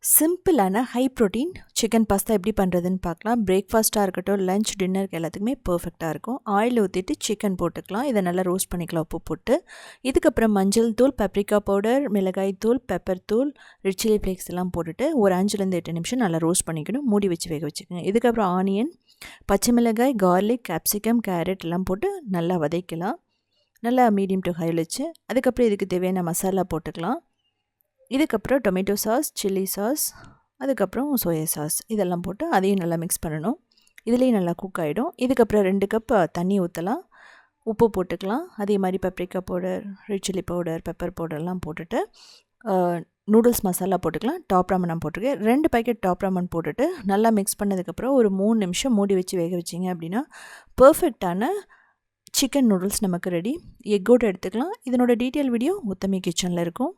சிம்பிளான high protein chicken pasta எப்படி பண்ணுறதுன்னு பார்க்கலாம். பிரேக்ஃபாஸ்ட்டாக இருக்கட்டும், லஞ்ச், டின்னருக்கு எல்லாத்துக்குமே பர்ஃபெக்டாக இருக்கும். ஆயில் ஊற்றிட்டு சிக்கன் போட்டுக்கலாம். இதை நல்லா ரோஸ்ட் பண்ணிக்கலாம் உப்பு போட்டு. இதுக்கப்புறம் மஞ்சள் தூள், பப்ரிக்கா பவுடர், மிளகாய் தூள், பெப்பர் தூள், ரெட் சில்லி ஃப்ளேக்ஸ் எல்லாம் போட்டுட்டு ஒரு 5-8 நிமிஷம் நல்லா ரோஸ்ட் பண்ணிக்கணும். மூடி வச்சு வேக வச்சுக்கோங்க. இதுக்கப்புறம் ஆனியன், பச்சை மிளகாய், கார்லிக், கேப்சிகம், கேரட் எல்லாம் போட்டு நல்லா வதக்கலாம். நல்லா மீடியம் டு ஹை வச்சு அதுக்கப்புறம் இதுக்கு தேவையான மசாலா போட்டுக்கலாம். இதுக்கப்புறம் டொமேட்டோ சாஸ், சில்லி சாஸ், அதுக்கப்புறம் சோயா சாஸ் இதெல்லாம் போட்டு அதையும் நல்லா மிக்ஸ் பண்ணணும். இதுலேயும் நல்லா குக் ஆகிடும். இதுக்கப்புறம் 2 கப் தண்ணி ஊற்றலாம். உப்பு போட்டுக்கலாம். அதே மாதிரி paprika powder, red chilli powder, pepper பவுடர்லாம் போட்டுட்டு நூடுல்ஸ் மசாலா போட்டுக்கலாம். டாப் ராமன் போட்டிருக்கேன். 2 பேக்கெட் டாப் ராமன் போட்டுட்டு நல்லா மிக்ஸ் பண்ணதுக்கப்புறம் ஒரு 3 நிமிஷம் மூடி வச்சு வேக வச்சிங்க அப்படின்னா பர்ஃபெக்டான சிக்கன் நூடுல்ஸ் நமக்கு ரெடி. எக்கோடு எடுத்துக்கலாம். இதனோட டீட்டெயில் வீடியோ உத்தமி கிச்சனில் இருக்கும்.